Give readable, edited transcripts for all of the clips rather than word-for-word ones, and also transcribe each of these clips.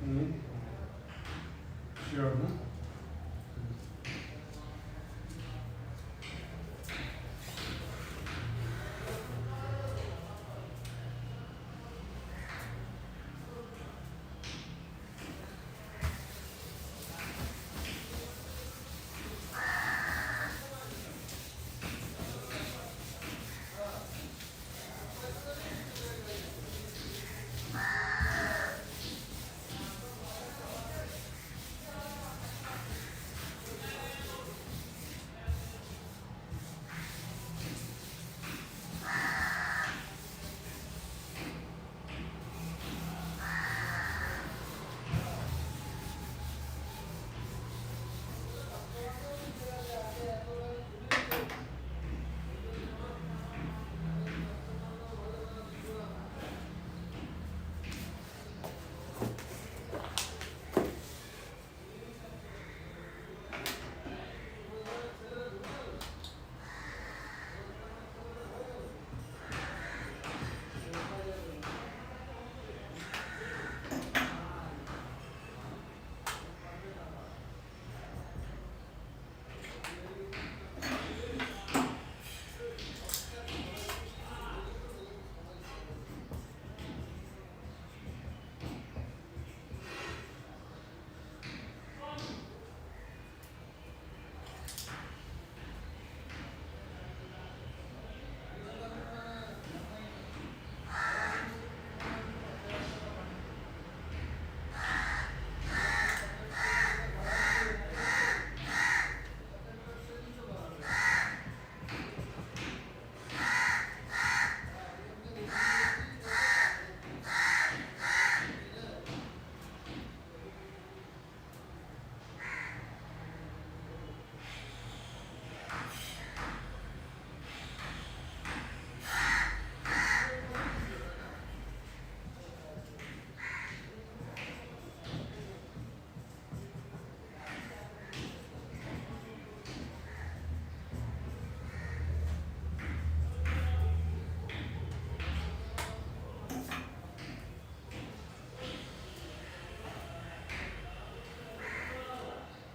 Hmm. Sure, no?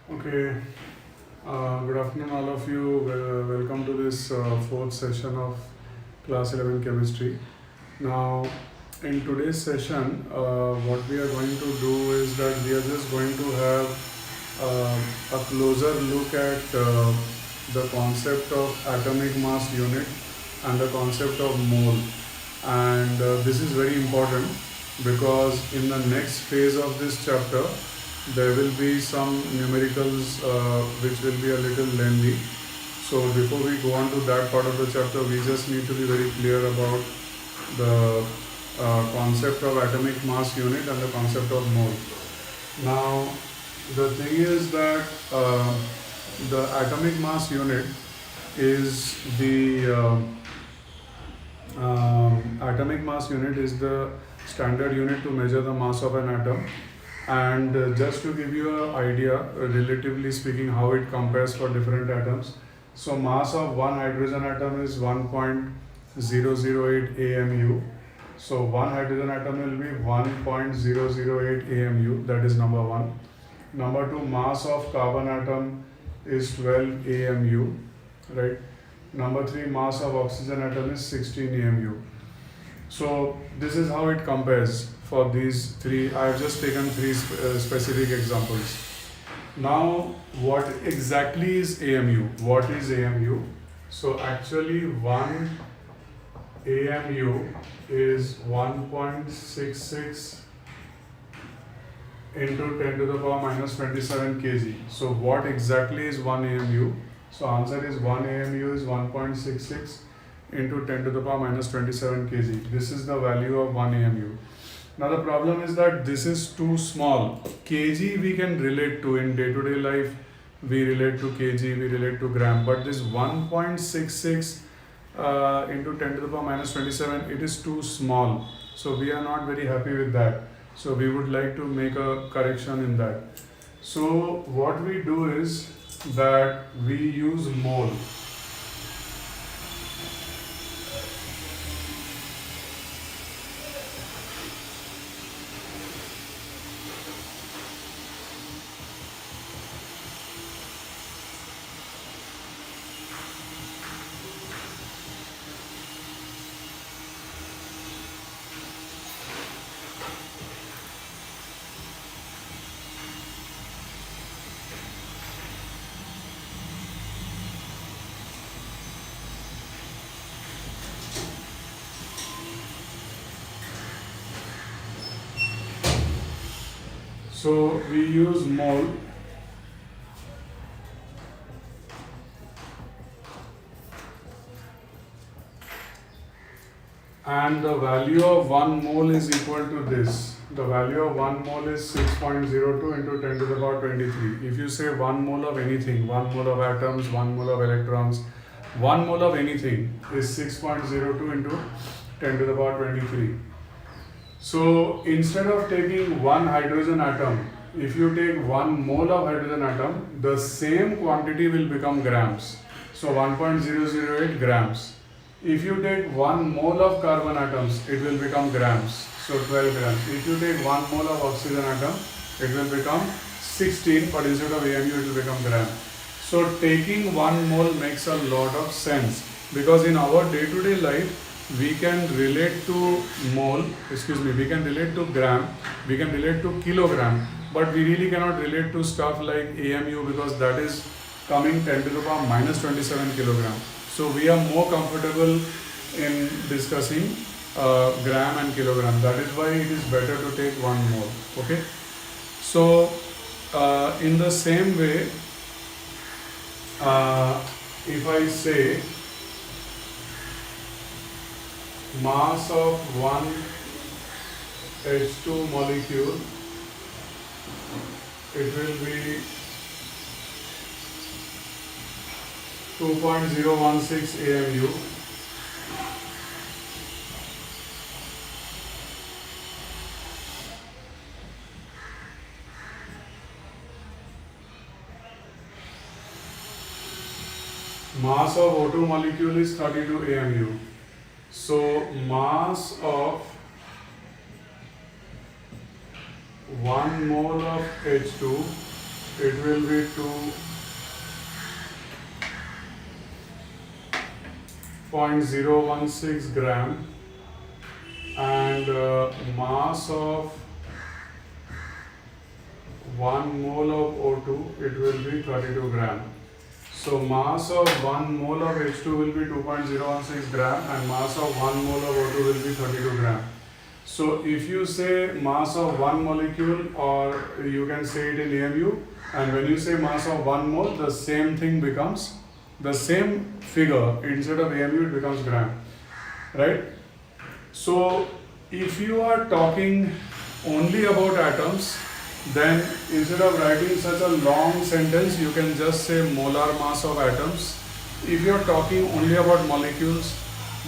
Okay. Good afternoon, all of you. Welcome to this fourth session of Class 11 Chemistry. Now, in today's session, what we are going to do is that we are just going to have a closer look at the concept of atomic mass unit and the concept of mole. And this is very important because in the next phase of this chapter, there will be some numericals which will be a little lengthy. So before we go on to that part of the chapter, we just need to be very clear about the concept of atomic mass unit and the concept of mole. Now, the thing is that the atomic mass unit is atomic mass unit is the standard unit to measure the mass of an atom. And just to give you an idea, relatively speaking, how it compares for different atoms. So mass of one hydrogen atom is 1.008 AMU. So one hydrogen atom will be 1.008 AMU, that is number one. Number two, mass of carbon atom is 12 AMU, right? Number three, mass of oxygen atom is 16 AMU. So this is how it compares for these three. I have just taken three specific examples. Now, what exactly is AMU? What is AMU? So actually, one AMU is 1.66 into 10 to the power minus 27 kg. So what exactly is 1 AMU? So answer is 1 AMU is 1.66 into 10 to the power minus 27 kg. This is the value of 1 AMU. Now the problem is that this is too small. Kg we can relate to in day-to-day life. We relate to kg, we relate to gram. But this 1.66 into 10 to the power minus 27, it is too small. So we are not very happy with that. So we would like to make a correction in that. So what we do is that we use mole. So we use mole. And the value of 1 mole is equal to this. The value of 1 mole is 6.02 into 10 to the power 23. If you say 1 mole of anything, 1 mole of atoms, 1 mole of electrons, 1 mole of anything is 6.02 into 10 to the power 23. So instead of taking one hydrogen atom, if you take 1 mole of hydrogen atom, the same quantity will become grams. So 1.008 grams. If you take 1 mole of carbon atoms, it will become grams. So 12 grams. If you take 1 mole of oxygen atom, it will become 16, but instead of AMU, it will become gram. So taking 1 mole makes a lot of sense, because in our day-to-day life, we can relate to mole, we can relate to gram, we can relate to kilogram, but we really cannot relate to stuff like AMU, because that is coming 10 to the power minus 27 kilogram. So we are more comfortable in discussing gram and kilogram. That is why it is better to take 1 mole. Okay. So in the same way, if I say mass of one H2 molecule, it will be 2.016 AMU. Mass of O2 molecule is 32 AMU. So mass of 1 mole of H2, it will be 2.016 gram, and mass of 1 mole of O2, it will be 32 gram. So mass of 1 mole of H2 will be 2.016 gram, and mass of 1 mole of O2 will be 32 gram. So if you say mass of one molecule, or you can say it in AMU, and when you say mass of 1 mole, the same thing becomes the same figure. Instead of AMU, it becomes gram, right? So if you are talking only about atoms, then instead of writing such a long sentence, you can just say molar mass of atoms. If you are talking only about molecules,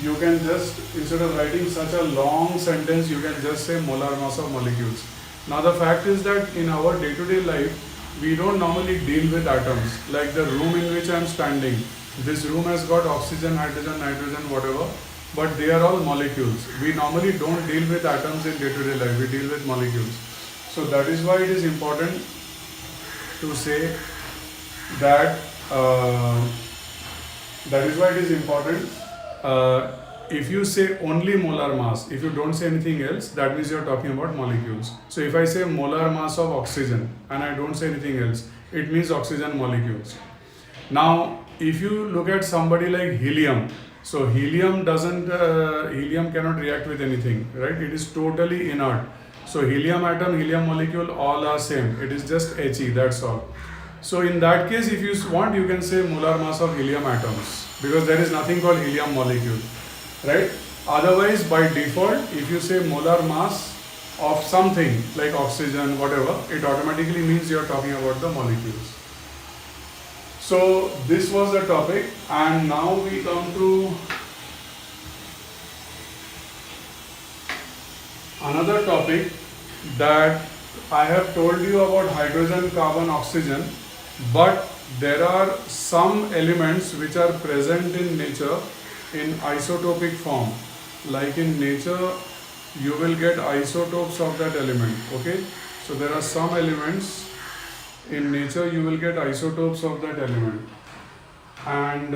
you can just, instead of writing such a long sentence, you can just say molar mass of molecules. Now the fact is that in our day-to-day life, we don't normally deal with atoms. Like the room in which I am standing, this room has got oxygen, hydrogen, nitrogen, whatever, but they are all molecules. We normally don't deal with atoms in day-to-day life, we deal with molecules. So that is why it is important to say that, if you say only molar mass, if you don't say anything else, that means you are talking about molecules. So if I say molar mass of oxygen and I don't say anything else, it means oxygen molecules. Now if you look at somebody like helium, so helium cannot react with anything, right? It is totally inert. So helium atom, helium molecule, all are same. It is just He, that's all. So in that case, if you want, you can say molar mass of helium atoms, because there is nothing called helium molecule, right? Otherwise, by default, if you say molar mass of something like oxygen, whatever, it automatically means you are talking about the molecules. So this was the topic, and now we come to another topic that I have told you about hydrogen, carbon, oxygen, but there are some elements which are present in nature in isotopic form. Like in nature, you will get isotopes of that element, okay? So there are some elements in nature, you will get isotopes of that element. And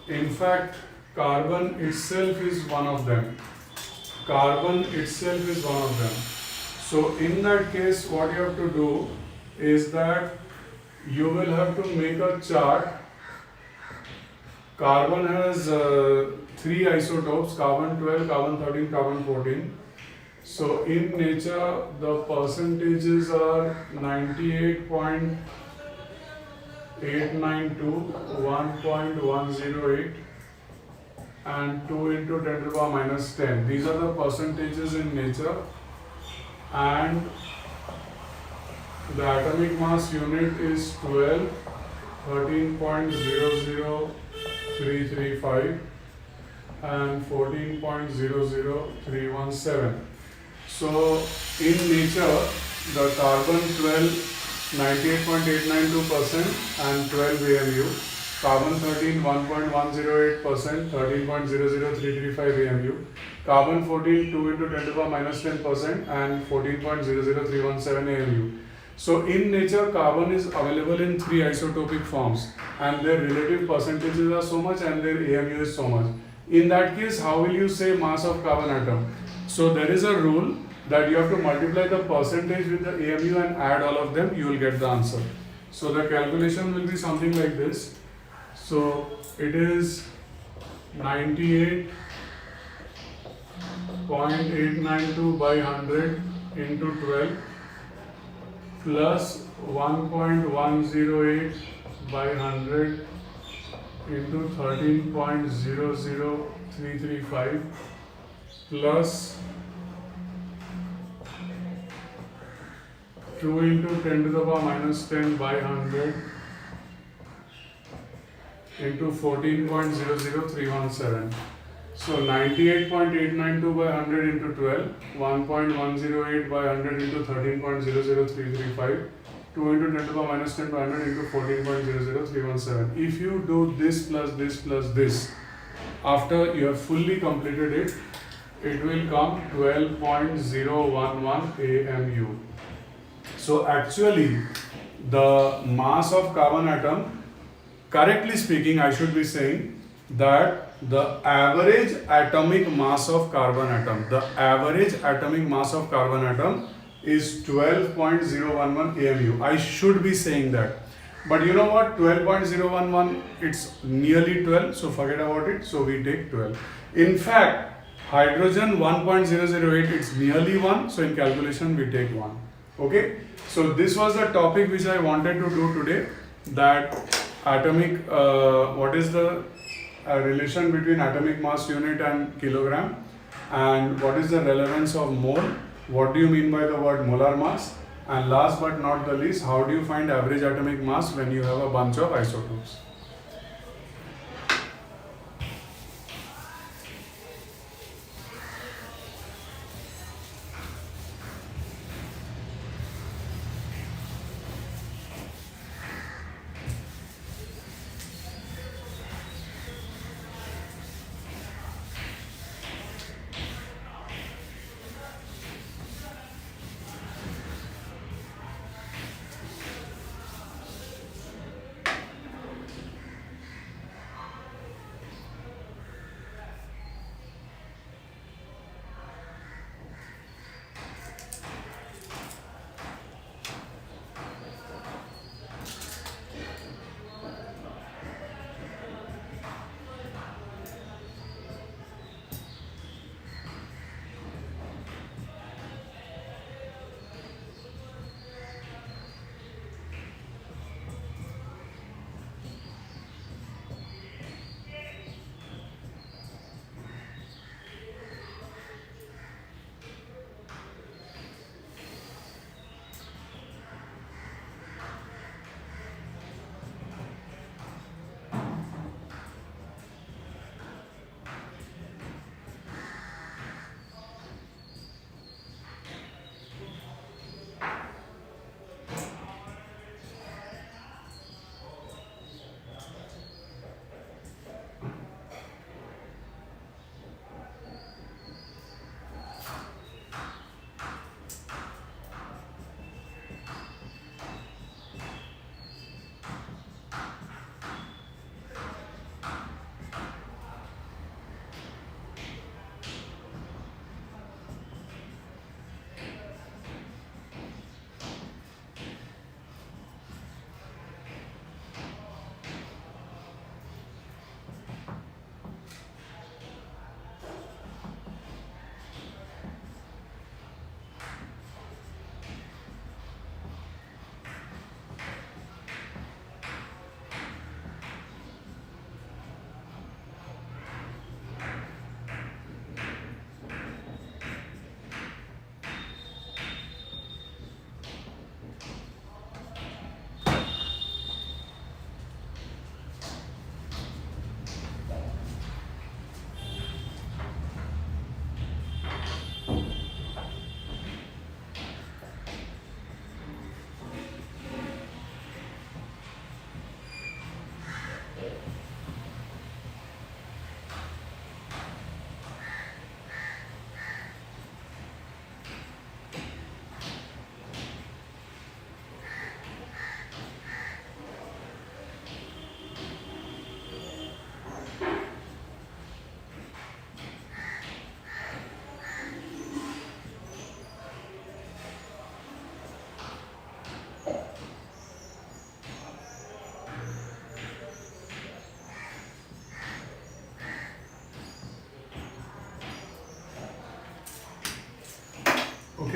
in fact, carbon itself is one of them. Carbon itself is one of them. So in that case, what you have to do is that you will have to make a chart. Carbon has 3 isotopes, carbon 12, carbon 13, carbon 14. So in nature, the percentages are 98.892, 1.108, and 2 into 10 to the power minus 10. These are the percentages in nature, and the atomic mass unit is 12, 13.00335, and 14.00317. So in nature, the carbon 12, 98.892% and 12 AMU, carbon 13, 1.108%, 13.00335 AMU, carbon 14, 2 into 10 to the power minus 10% and 14.00317 AMU. So in nature, carbon is available in 3 isotopic forms, and their relative percentages are so much and their AMU is so much. In that case, how will you say mass of carbon atom? So there is a rule that you have to multiply the percentage with the AMU and add all of them, you will get the answer. So the calculation will be something like this. So it is 98.892 by 100 into 12 plus 1.108 by 100 into 13.00335 plus 2 into 10 to the power minus 10 by 100 into 14.00317. So 98.892 by 100 into 12, 1.108 by 100 into 13.00335, 2 into 10 to the power minus 10 by 100 into 14.00317. If you do this plus this plus this, after you have fully completed it, it will come 12.011 AMU. So actually, the mass of carbon atom, correctly speaking, I should be saying that the average atomic mass of carbon atom, is 12.011 AMU. I should be saying that. But you know what? 12.011, it's nearly 12, so forget about it. So we take 12. In fact, hydrogen 1.008, it's nearly 1, so in calculation we take 1. Okay? So this was the topic which I wanted to do today, that atomic, what is the relation between atomic mass unit and kilogram, and what is the relevance of mole, what do you mean by the word molar mass, and last but not the least, how do you find average atomic mass when you have a bunch of isotopes.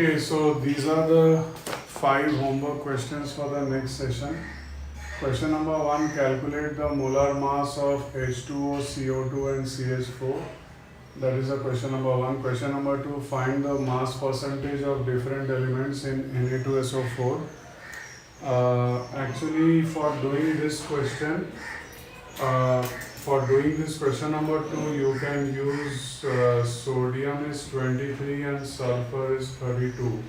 Okay, so these are the 5 homework questions for the next session. Question number 1, calculate the molar mass of H2O, CO2 and CH4. That is the question number 1. Question number 2, find the mass percentage of different elements in Na2SO4. Actually, for doing this question number 2, you can use sodium is 23 and sulfur is 32.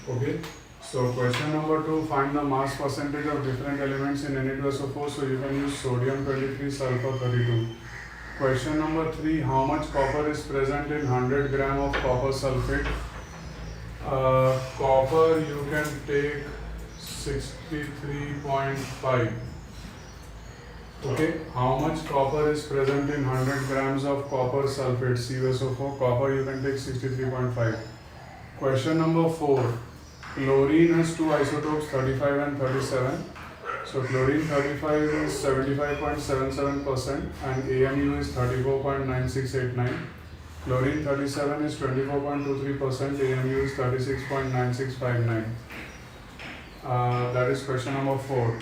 Okay. So question number 2, find the mass percentage of different elements in Na2SO4. So you can use sodium 23, sulfur 32. Question number 3, how much copper is present in 100 gram of copper sulfate? Copper you can take 63.5. Okay, how much copper is present in 100 grams of copper sulfate, CuSO4? Copper you can take 63.5. Question number 4, chlorine has two isotopes, 35 and 37. So chlorine 35 is 75.77% and AMU is 34.9689. Chlorine 37 is 24.23%, AMU is 36.9659. That is question number 4.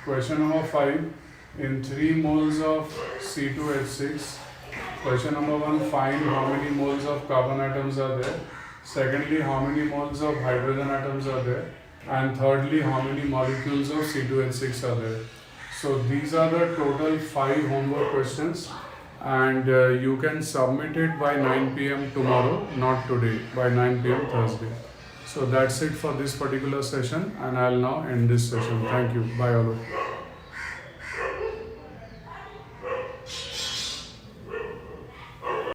Question number 5, in 3 moles of C2H6, question number 1, find how many moles of carbon atoms are there. Secondly, how many moles of hydrogen atoms are there. And thirdly, how many molecules of C2H6 are there. So these are the total 5 homework questions, and you can submit it by 9 p.m. tomorrow, not today, by 9 p.m. Thursday. So that's it for this particular session, and I'll now end this session. Thank you. Bye all of you.